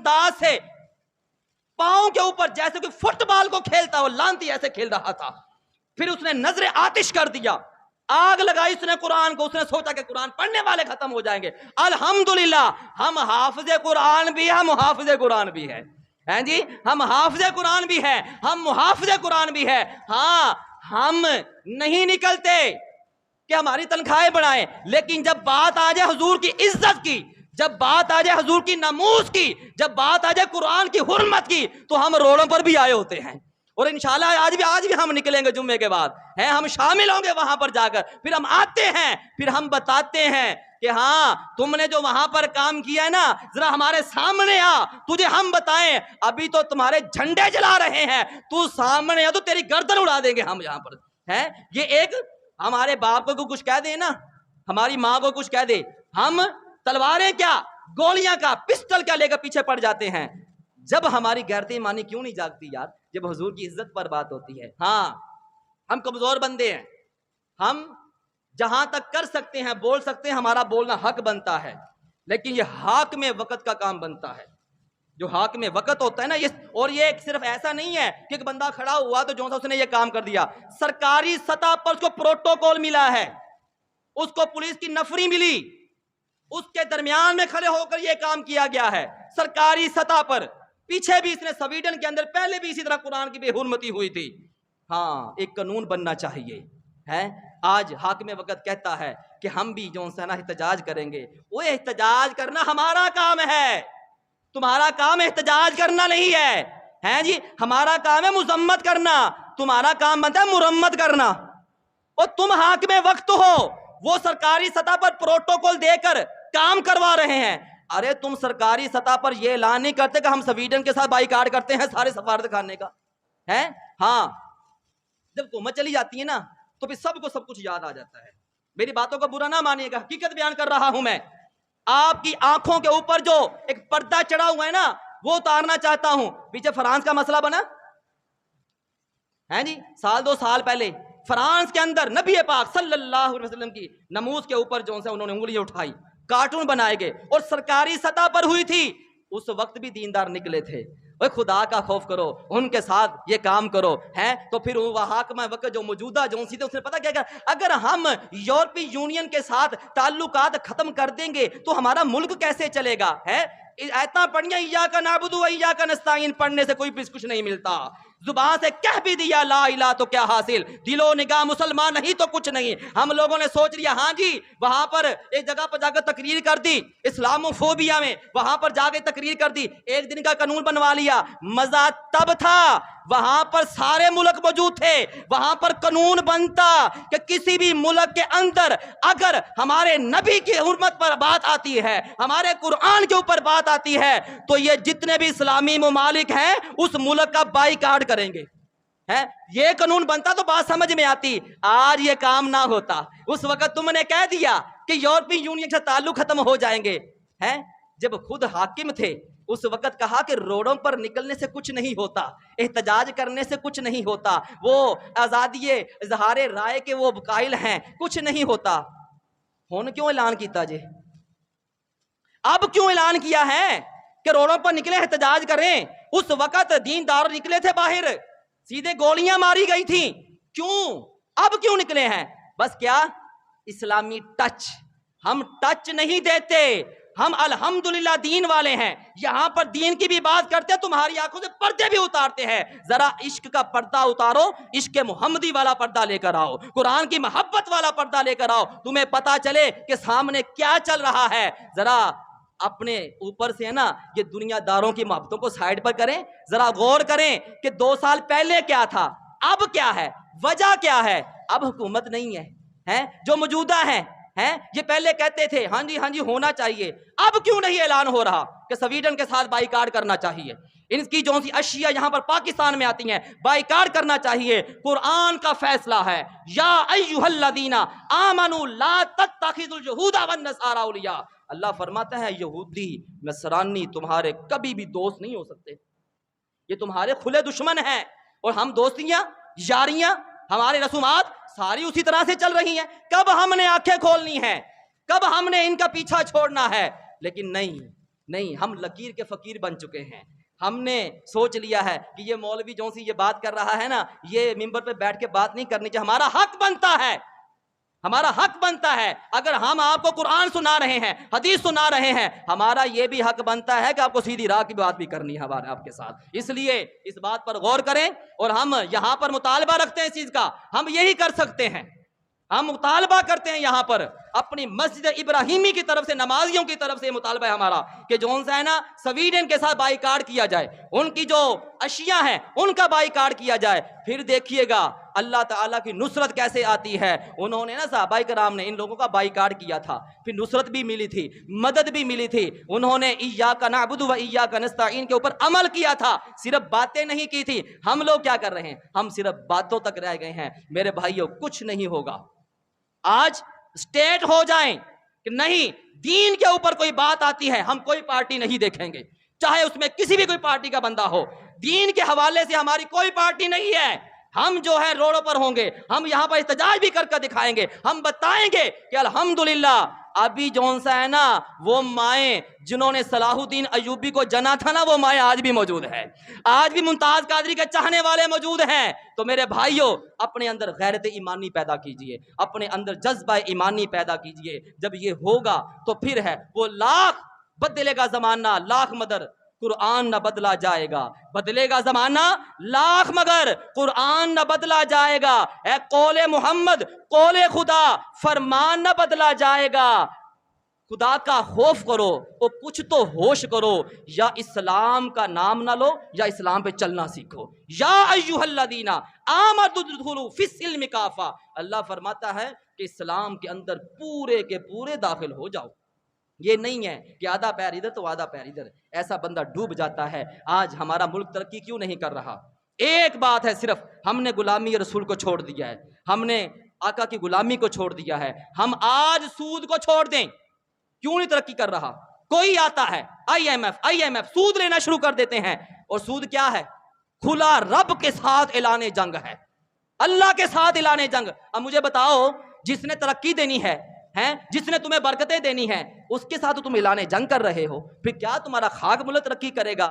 अंदाज से पांव के ऊपर जैसे कि फुटबॉल को खेलता हो लांती ऐसे खेल रहा था। फिर उसने नजरे आतिश कर दिया, आग लगाई उसने कुरान को। उसने सोचा कि कुरान पढ़ने वाले खत्म हो जाएंगे। अल्हम्दुलिल्लाह हम हाफिज़े कुरान भी है, मुहाफिज़े कुरान भी है, हैं जी, हम हाफिज़े कुरान भी है, हम मुहाफिज़े कुरान भी है। हाँ, हम नहीं निकलते कि हमारी तनख्वाहें बढ़ाएं, लेकिन जब बात आ जाए हुजूर की इज्जत की, जब बात आ जाए हुजूर की नमूस की, जब बात आ जाए कुरान की हुर्मत की, तो हम रोडों पर भी आए होते हैं। और इंशाल्लाह आज भी हम निकलेंगे जुम्मे के बाद, हैं, हम शामिल होंगे वहां पर जाकर। फिर हम आते हैं, फिर हम बताते हैं कि हाँ तुमने जो वहां पर काम किया है ना, जरा हमारे सामने आ, तुझे हम बताएं। अभी तो तुम्हारे झंडे जला रहे हैं, तू सामने आ तो तेरी गर्दन उड़ा देंगे हम यहाँ पर, हैं। ये एक हमारे बाप को कुछ कह दे ना, हमारी माँ को कुछ कह दे, हम तलवारें क्या, गोलियां का, पिस्टल क्या लेकर पीछे पड़ जाते हैं। जब हमारी गैरत ईमानी क्यों नहीं जागती यार, जब हुजूर की इज्जत पर बात होती है। हाँ, हम कमजोर बंदे हैं, हम जहां तक कर सकते हैं बोल सकते हैं, हमारा बोलना हक बनता है, लेकिन ये हाक में वक्त का काम बनता है। जो हाक में वक्त होता है ना, ये, और ये सिर्फ ऐसा नहीं है कि एक बंदा खड़ा हुआ तो जो सा उसने ये काम कर दिया। सरकारी सतह पर उसको प्रोटोकॉल मिला है, उसको पुलिस की नफरी मिली, उसके दरमियान में खड़े होकर यह काम किया गया है सरकारी सतह पर। पीछे भी इसने स्वीडन के अंदर पहले भी इसी तरह कुरान की बेहुरमती हुई थी। हाँ, एक कानून बनना चाहिए, है। आज हाकिम वक्त कहता है कि हम भी जो है ना एहतजाज करेंगे। वो एहतजाज करना हमारा काम है, तुम्हारा काम एहतजाज करना नहीं है, हैं जी। हमारा काम है मुजम्मत करना, तुम्हारा काम बनता है मुरम्मत करना। और तुम हाकिम वक्त हो, वो सरकारी सतह पर प्रोटोकॉल देकर काम करवा रहे हैं। अरे तुम सरकारी सतह पर यह ऐलान नहीं करते कि हम स्वीडन के साथ बाइकाट करते हैं सारे सफारत खाने का, है। हाँ, जब हुकूमत चली जाती है ना तो फिर सबको सब कुछ याद आ जाता है। मेरी बातों का बुरा ना मानिएगा, हकीकत बयान कर रहा हूं मैं। आपकी आंखों के ऊपर जो एक पर्दा चढ़ा हुआ है ना, वो उतारना चाहता हूं। पीछे फ्रांस का मसला बना है जी, साल 2 साल पहले फ्रांस के अंदर नबी पाक सल्लल्लाहु अलैहि वसल्लम की नमूज के ऊपर जो है उन्होंने उंगली उठाई, कार्टून बनाए गए और सरकारी सतह पर हुई थी। उस वक्त भी दीनदार निकले थे। ओए खुदा का खौफ करो, उनके साथ ये काम करो, हैं। तो फिर वह हाकिम वक्त जो मौजूदा जो सी थे उसने पता क्या कहा, अगर हम यूरोपीय यूनियन के साथ ताल्लुकात खत्म कर देंगे तो हमारा मुल्क कैसे चलेगा, है। ऐतना पढ़िया इय्याका नअबुदु व इय्याका नस्तईन पढ़ने से कोई कुछ नहीं मिलता। जुबान से कह भी दिया ला इला तो क्या हासिल, दिलो निगाह मुसलमान नहीं तो कुछ नहीं। हम लोगों ने सोच लिया हाँ जी, वहां पर एक जगह पर जाकर तकरीर कर दी इस्लामोफोबिया में, वहां पर जाकर तकरीर कर दी, एक दिन का कानून बनवा लिया। मजा तब था वहां पर सारे मुल्क मौजूद थे, वहां पर कानून बनता कि किसी भी मुल्क के अंदर अगर हमारे नबी की हुर्मत पर बात आती है, हमारे कुरान के ऊपर बात आती है, तो ये जितने भी इस्लामी ममालिक हैं उस मुल्क का बाइकाट करेंगे, है। ये कानून बनता तो बात समझ में आती। आज ये काम ना होता। उस वक्त तुमने कह दिया कि यूरोपीय यूनियन से ताल्लुक खत्म हो जाएंगे, हैं। जब खुद हाकिम थे उस वक्त कहा कि रोडों पर निकलने से कुछ नहीं होता, एहतजाज करने से कुछ नहीं होता, वो आजादी इजहारे राय के वो कायल हैं, कुछ नहीं होता। हुन क्यों ऐलान किया जे, अब क्यों ऐलान किया है कि रोडों पर निकले एहतजाज करें। उस वक्त दीनदार निकले थे बाहर, सीधे गोलियां मारी गई थी, क्यों अब क्यों निकले हैं। बस क्या इस्लामी टच, हम टच नहीं देते, हम अल्हम्दुलिल्लाह दीन वाले हैं। यहां पर दीन की भी बात करते हैं, तुम्हारी आंखों से पर्दे भी उतारते हैं। जरा इश्क का पर्दा उतारो, इश्क मुहम्मदी वाला पर्दा लेकर आओ, कुरान की मोहब्बत वाला पर्दा लेकर आओ, तुम्हें पता चले कि सामने क्या चल रहा है। जरा अपने ऊपर से है ना ये दुनियादारों की मोहब्बतों को साइड पर करें, जरा गौर करें कि 2 साल पहले क्या था, अब क्या है, वजह क्या है। अब हुकूमत नहीं है, हैं जो मौजूदा हैं, ये पहले कहते थे हाँ जी होना चाहिए, अब क्यों नहीं ऐलान हो रहा कि स्वीडन के साथ बाइकाट करना चाहिए, इनकी जो सी अशिया यहां पर पाकिस्तान में आती हैं बाइकाट करना चाहिए। कुरान का फैसला है, या अय्युहल्लज़ीना आमनू ला तत्तखिज़ुल यहूदा वन नसारा औलिया। अल्लाह फरमाता है यहूदी नसरानी तुम्हारे कभी भी दोस्त नहीं हो सकते, ये तुम्हारे खुले दुश्मन हैं। और हम दोस्तियां यारियां हमारे रसूमात सारी उसी तरह से चल रही हैं। कब हमने आंखें खोलनी है, कब हमने इनका पीछा छोड़ना है। लेकिन नहीं, नहीं, हम लकीर के फकीर बन चुके हैं। हमने सोच लिया है कि ये मौलवी जो सी ये बात कर रहा है ना, ये मिंबर पे बैठ के बात नहीं करनी चाहिए। हमारा हक बनता है, हमारा हक बनता है। अगर हम आपको कुरान सुना रहे हैं, हदीस सुना रहे हैं, हमारा ये भी हक बनता है कि आपको सीधी राह की बात भी करनी है हमारे आपके साथ। इसलिए इस बात पर गौर करें। और हम यहां पर मुतालबा रखते हैं इस चीज का, हम यही कर सकते हैं। हम मुतालबा करते हैं यहां पर अपनी मस्जिद इब्राहिमी की तरफ से, नमाजियों की तरफ से मुतालबा है हमारा कि जो सा है ना स्वीडन के साथ बाइकाट किया जाए, उनकी जो अशिया हैं उनका बाइकाट किया जाए। फिर देखिएगा अल्लाह ताला की नुसरत कैसे आती है। उन्होंने ना सहाबाए कराम ने इन लोगों का बाइकाट किया था, फिर नुसरत भी मिली थी, मदद भी मिली थी। उन्होंने इय्याका नअबुदु व इय्याका नस्तईन के ऊपर अमल किया था, सिर्फ बातें नहीं की थी। हम लोग क्या कर रहे हैं? हम सिर्फ बातों तक रह गए हैं। मेरे भाइयों, कुछ नहीं होगा। आज स्टेट हो जाएं कि नहीं, दीन के ऊपर कोई बात आती है, हम कोई पार्टी नहीं देखेंगे, चाहे उसमें किसी भी कोई पार्टी का बंदा हो। दीन के हवाले से हमारी कोई पार्टी नहीं है। हम जो है रोडों पर होंगे, हम यहां पर इhtजाज भी करके दिखाएंगे। हम बताएंगे कि अल्हम्दुलिल्लाह अभी जौन सा है ना, वो माएँ जिन्होंने सलाहुद्दीन अयूबी को जना था ना, वो माएँ आज भी मौजूद है। आज भी मुमताज कादरी के चाहने वाले मौजूद हैं। तो मेरे भाइयों, अपने अंदर गैरत ईमानी पैदा कीजिए, अपने अंदर जज्बा ईमानी पैदा कीजिए। जब ये होगा तो फिर है वो लाख बदलेगा जमाना, लाख मगर कुरान न बदला जाएगा। बदलेगा जमाना लाख मगर कुरान न बदला जाएगा। ए कौले मोहम्मद, कौले खुदा, फरमान न बदला जाएगा। खुदा का खौफ करो, वो कुछ तो होश करो। या इस्लाम का नाम ना लो, या इस्लाम पे चलना सीखो। या अय्युहल्लज़ीना आमनुदखुलू फिस्सिल्मि काफा। अल्लाह फरमाता है कि इस्लाम के अंदर पूरे के पूरे दाखिल हो जाओ। ये नहीं है कि आधा पैर इधर तो आधा पैर इधर, ऐसा बंदा डूब जाता है। आज हमारा मुल्क तरक्की क्यों नहीं कर रहा? एक बात है, सिर्फ हमने गुलामी रसूल को छोड़ दिया है, हमने आका की गुलामी को छोड़ दिया है। हम आज सूद को छोड़ दें, क्यों नहीं तरक्की कर रहा? कोई आता है IMF सूद लेना शुरू कर देते हैं। और सूद क्या है? खुला रब के साथ ऐलाने जंग है, अल्लाह के साथ ऐलाने जंग। अब मुझे बताओ, जिसने तरक्की देनी है, जिसने तुम्हें बरकतें देनी है, उसके साथ तुम ऐलाने जंग कर रहे हो, फिर क्या तुम्हारा खाक मुल्क तरक्की करेगा?